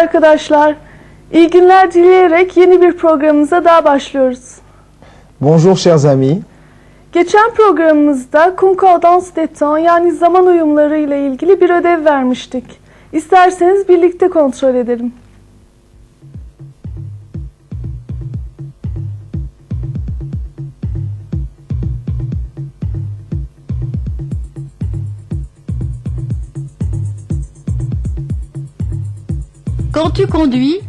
arkadaşlar. İyi günler dileyerek yeni bir programımıza daha başlıyoruz. Bonjour chers amis. Geçen programımızda concordance des temps yani zaman uyumları ile ilgili bir ödev vermiştik. İsterseniz birlikte kontrol edelim. Quand tu conduis,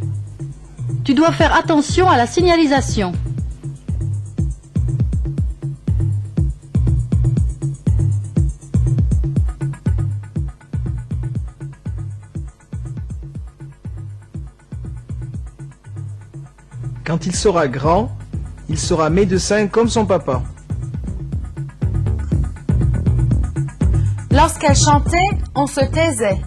tu dois faire attention à la signalisation. Quand il sera grand, il sera médecin comme son papa. Lorsqu'elle chantait, on se taisait.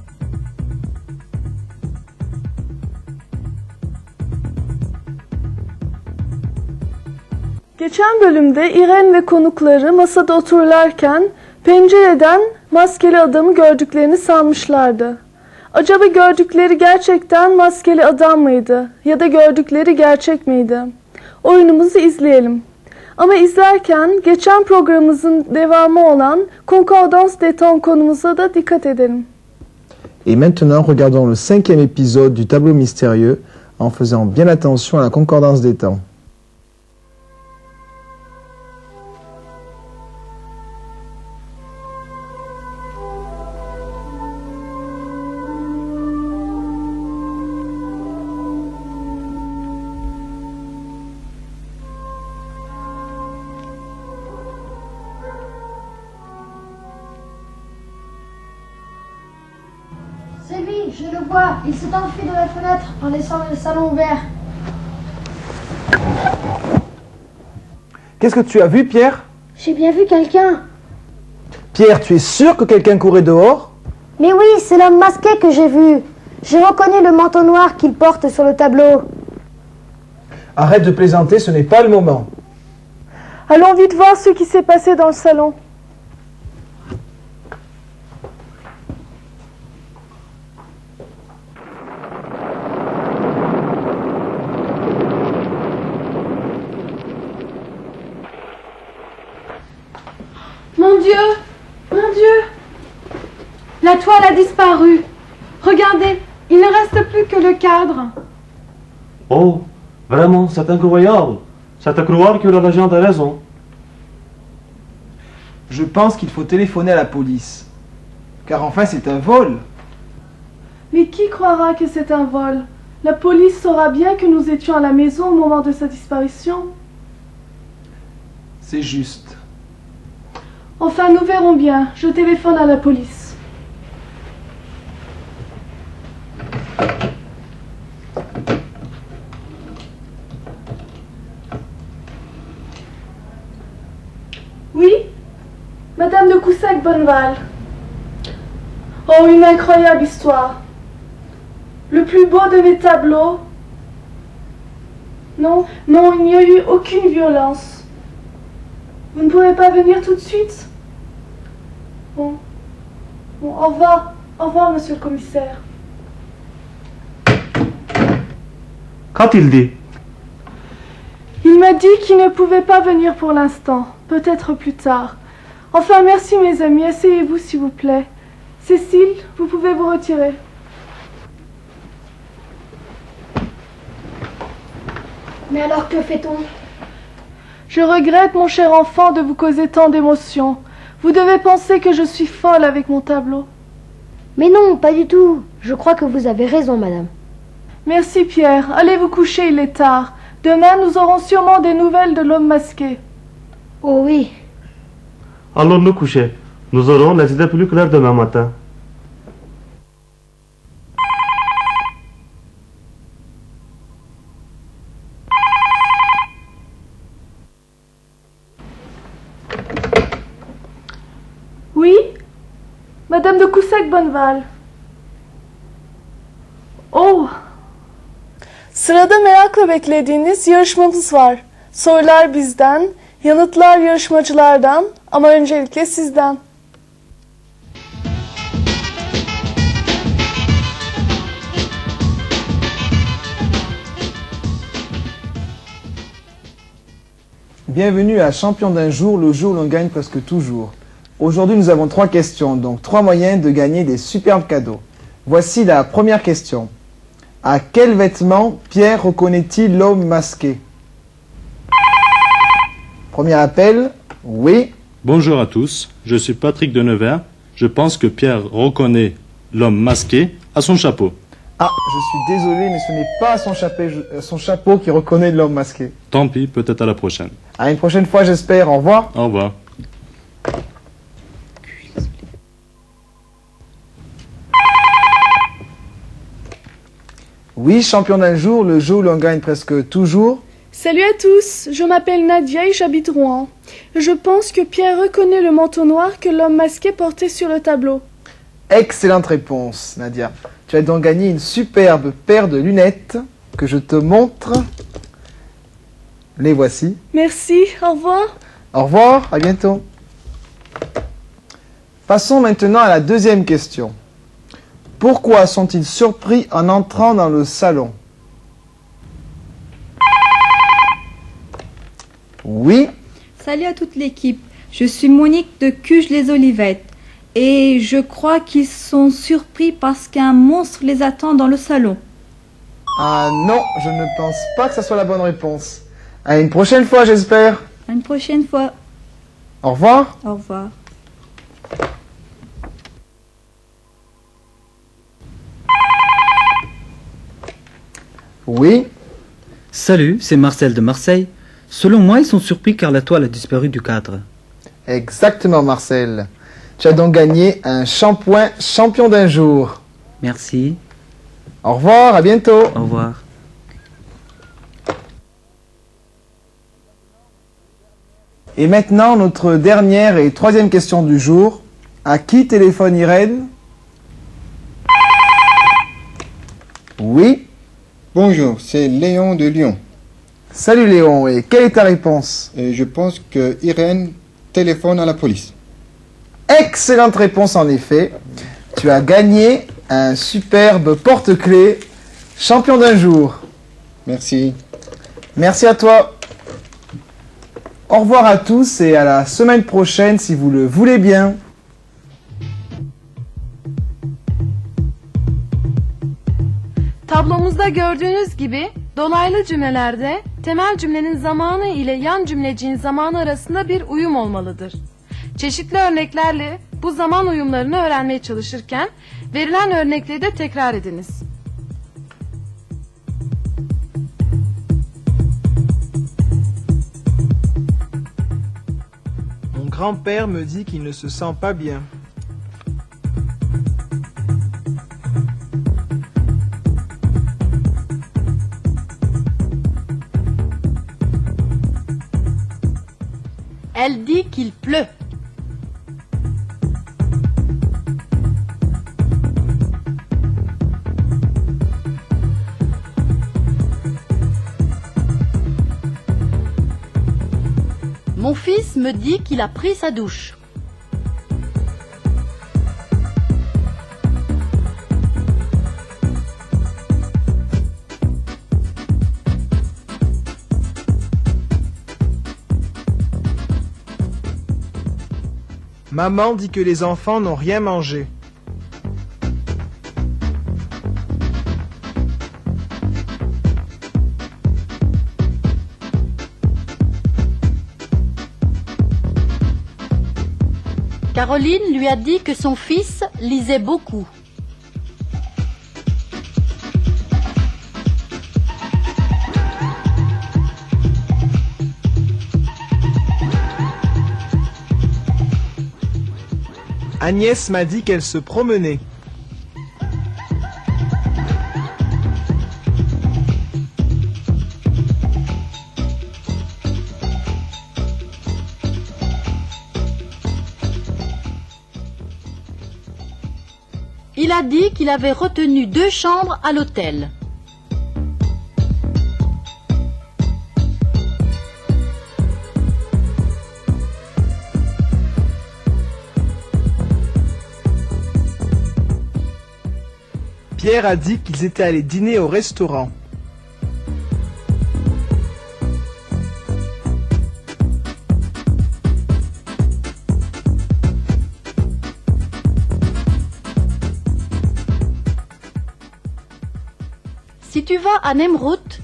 Geçen bölümde İren ve konukları masada otururlarken pencereden maskeli adamı gördüklerini sanmışlardı. Acaba gördükleri gerçekten maskeli adam mıydı? Ya da gördükleri gerçek miydi? Oyunumuzu izleyelim. Ama izlerken geçen programımızın devamı olan Concordance des temps konumuza da dikkat edelim. Et maintenant, regardons le 5e épisode du tableau mystérieux en faisant bien attention à la concordance des temps. C'est lui, je le vois. Il s'est enfui de la fenêtre en laissant le salon ouvert. Qu'est-ce que tu as vu, Pierre? J'ai bien vu quelqu'un. Pierre, tu es sûr que quelqu'un courait dehors? Mais oui, c'est l'homme masqué que j'ai vu. J'ai reconnu le manteau noir qu'il porte sur le tableau. Arrête de plaisanter, ce n'est pas le moment. Allons vite voir ce qui s'est passé dans le salon. Mon Dieu, la toile a disparu. Regardez, il ne reste plus que le cadre. Oh, vraiment, c'est incroyable. C'est à croire que la légende a raison. Je pense qu'il faut téléphoner à la police. Car enfin, c'est un vol. Mais qui croira que c'est un vol? La police saura bien que nous étions à la maison au moment de sa disparition. C'est juste. Enfin, nous verrons bien. Je téléphone à la police. Oui? Madame de Coussac-Bonneval. Oh, une incroyable histoire. Le plus beau de mes tableaux. Non, il n'y a eu aucune violence. Vous ne pouvez pas venir tout de suite? Bon, au revoir, monsieur le commissaire. Qu'a-t-il dit? Il m'a dit qu'il ne pouvait pas venir pour l'instant, peut-être plus tard. Enfin, merci mes amis, asseyez-vous s'il vous plaît. Cécile, vous pouvez vous retirer. Mais alors que fait-on? Je regrette, mon cher enfant, de vous causer tant d'émotions. Vous devez penser que je suis folle avec mon tableau. Mais non, pas du tout. Je crois que vous avez raison, madame. Merci Pierre, allez vous coucher, il est tard. Demain, nous aurons sûrement des nouvelles de l'homme masqué. Oh oui. Allons nous coucher. Nous aurons les idées plus claires demain matin. Oui? Madame de Coussac-Bonneval. Oh! Sırada merakla beklediğiniz yarışmamız var. Sorular bizden, yanıtlar yarışmacılardan ama öncelikle sizden. Bienvenue à Champion d'un jour, le jour où l'on gagne presque toujours. Aujourd'hui, nous avons 3 questions, donc 3 moyens de gagner des superbes cadeaux. Voici la première question. À quel vêtement Pierre reconnaît-il l'homme masqué? Premier appel, oui. Bonjour à tous, je suis Patrick de Nevers. Je pense que Pierre reconnaît l'homme masqué à son chapeau. Ah, je suis désolé, mais ce n'est pas son chapeau qui reconnaît l'homme masqué. Tant pis, peut-être à la prochaine. À une prochaine fois, j'espère. Au revoir. Au revoir. Oui, champion d'un jour, le jour où l'on gagne presque toujours. Salut à tous, je m'appelle Nadia et j'habite Rouen. Je pense que Pierre reconnaît le manteau noir que l'homme masqué portait sur le tableau. Excellente réponse, Nadia. Tu as donc gagné une superbe paire de lunettes que je te montre. Les voici. Merci, au revoir. Au revoir, à bientôt. Passons maintenant à la deuxième question. Pourquoi sont-ils surpris en entrant dans le salon? Oui. Salut à toute l'équipe, je suis Monique de Cuges-les-Olivettes et je crois qu'ils sont surpris parce qu'un monstre les attend dans le salon. Ah non, je ne pense pas que ça soit la bonne réponse. À une prochaine fois, j'espère. À une prochaine fois, Au revoir. au revoir. Oui. Salut, c'est Marcel de Marseille. Selon moi, ils sont surpris car la toile a disparu du cadre. Exactement, Marcel. Tu as donc gagné un shampoing champion d'un jour. Merci, Au revoir, à bientôt. au revoir. Et maintenant, notre dernière et troisième question du jour. À qui téléphone Irène? Oui. Bonjour, c'est Léon de Lyon. Salut Léon, et quelle est ta réponse? Et je pense que Irène téléphone à la police. Excellente réponse en effet. Tu as gagné un superbe porte-clés champion d'un jour. Merci. Merci à toi. Au revoir à tous et à la semaine prochaine si vous le voulez bien. Tablomuzda gördüğünüz gibi dolaylı cümlelerde temel cümlenin zamanı ile yan cümleciğin zamanı arasında bir uyum olmalıdır. Çeşitli örneklerle bu zaman uyumlarını öğrenmeye çalışırken verilen örnekleri de tekrar ediniz. Mon grand-père me dit qu'il ne se sent pas bien. Elle dit qu'il pleut. Mon fils me dit qu'il a pris sa douche. Maman dit que les enfants n'ont rien mangé. Caroline lui a dit que son fils lisait beaucoup. Agnès m'a dit qu'elle se promenait. Il a dit qu'il avait retenu 2 chambres à l'hôtel. Pierre a dit qu'ils étaient allés dîner au restaurant. tu vas à Nemrut,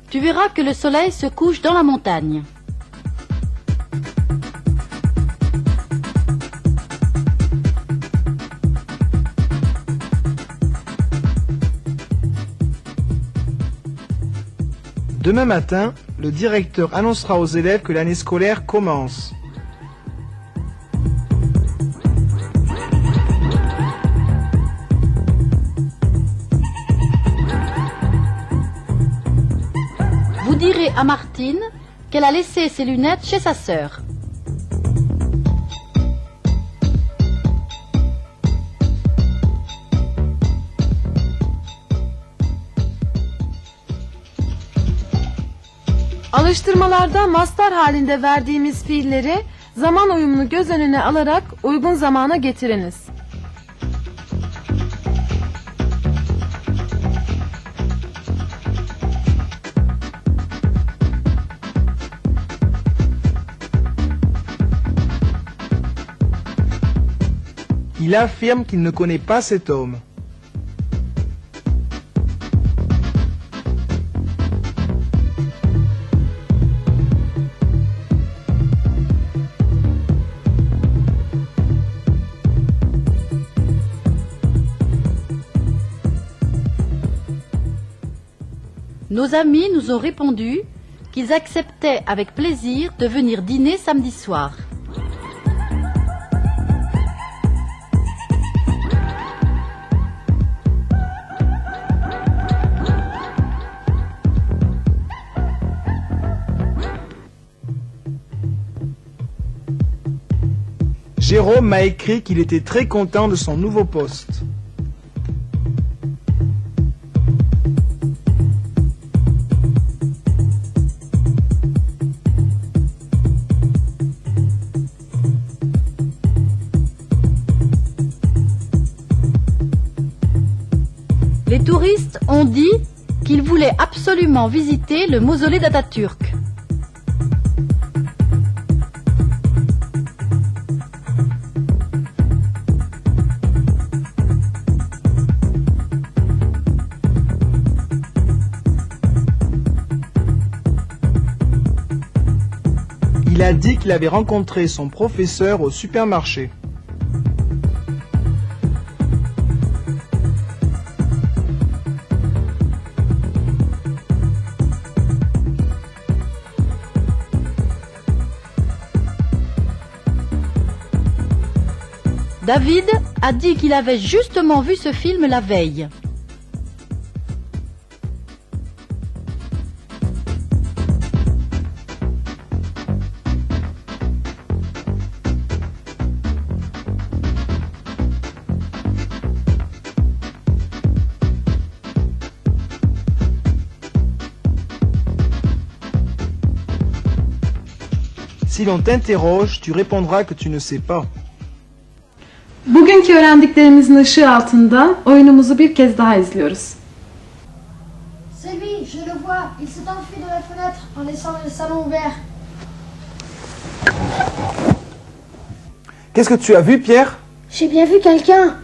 tu verras que le soleil se couche dans la montagne. Demain matin, le directeur annoncera aux élèves que l'année scolaire commence. Vous direz à Martine qu'elle a laissé ses lunettes chez sa sœur. Alıştırmalarda mastar halinde verdiğimiz fiilleri zaman uyumunu göz önüne alarak uygun zamana getiriniz. Il affirme qu'il ne connaît pas cet homme. Nos amis nous ont répondu qu'ils acceptaient avec plaisir de venir dîner samedi soir. Jérôme m'a écrit qu'il était très content de son nouveau poste. Les touristes ont dit qu'ils voulaient absolument visiter le mausolée d'Atatürk. Il a dit qu'il avait rencontré son professeur au supermarché. David a dit qu'il avait justement vu ce film la veille. Si l'on t'interroge, tu répondras que tu ne sais pas. Bugünkü öğrendiklerimizin ışığı altında oyunumuzu bir kez daha izliyoruz. C'est lui, je le vois. Il s'est enfui de la fenêtre en laissant le salon ouvert. Qu'est-ce que tu as vu, Pierre? J'ai bien vu quelqu'un.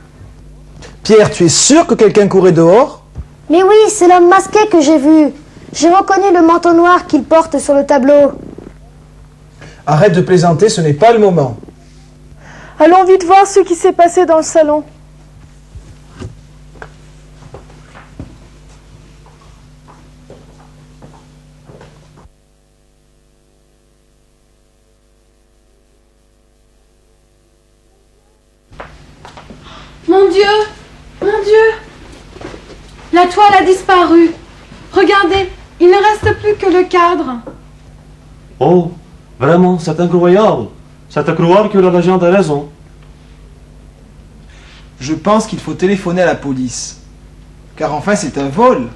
Pierre, tu es sûr que quelqu'un courait dehors? Mais oui, c'est l'homme masqué que j'ai vu. J'ai reconnu le manteau noir qu'il porte sur le tableau. Arrête de plaisanter, ce n'est pas le moment. Allons vite voir ce qui s'est passé dans le salon. Mon Dieu! Mon Dieu! La toile a disparu. Regardez, il ne reste plus que le cadre. Oh, vraiment, c'est incroyable. C'est à croire que la légende a raison. Je pense qu'il faut téléphoner à la police. Car enfin, c'est un vol.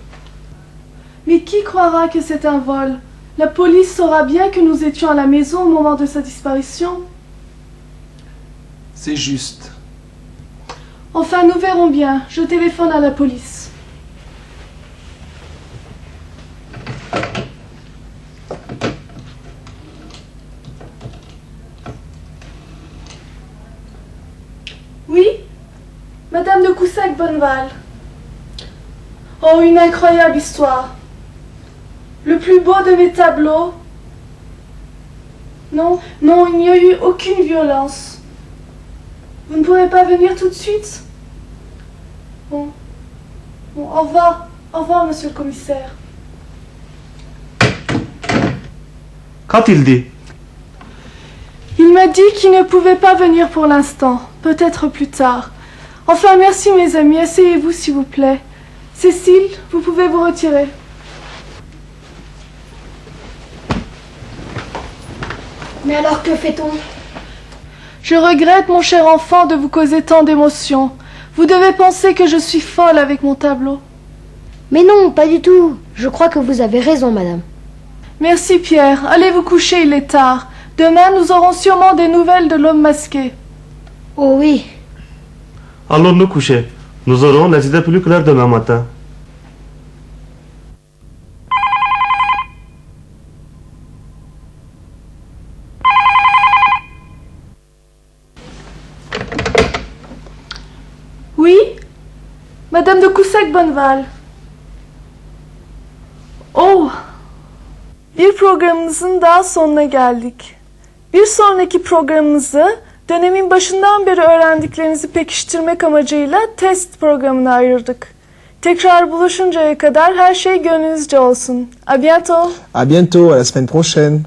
Mais qui croira que c'est un vol? La police saura bien que nous étions à la maison au moment de sa disparition. C'est juste. Enfin, nous verrons bien. Je téléphone à la police. Oui? Madame de Coussac-Bonneval. Oh, une incroyable histoire. Le plus beau de mes tableaux. Non, non, il n'y a eu aucune violence. Vous ne pourrez pas venir tout de suite? Bon, au revoir. Au revoir, monsieur le commissaire. Qu'a-t-il dit? Il m'a dit qu'il ne pouvait pas venir pour l'instant. Peut-être plus tard. Enfin, merci mes amis. Asseyez-vous, s'il vous plaît. Cécile, vous pouvez vous retirer. Mais alors que fait-on? Je regrette, mon cher enfant, de vous causer tant d'émotions. Vous devez penser que je suis folle avec mon tableau. Mais non, pas du tout. Je crois que vous avez raison, madame. Merci, Pierre. Allez vous coucher, il est tard. Demain, nous aurons sûrement des nouvelles de l'homme masqué. Oh oui. Allons nous coucher. Nous aurons les idées plus claires demain matin. Oui? Madame de Coussac-Bonneval. Oh! Bir programımızın daha sonuna geldik. Bir sonraki programımızı dönemin başından beri öğrendiklerinizi pekiştirmek amacıyla test programına ayırdık. Tekrar buluşuncaya kadar her şey gönlünüzce olsun. À bientôt. À bientôt, à la semaine prochaine.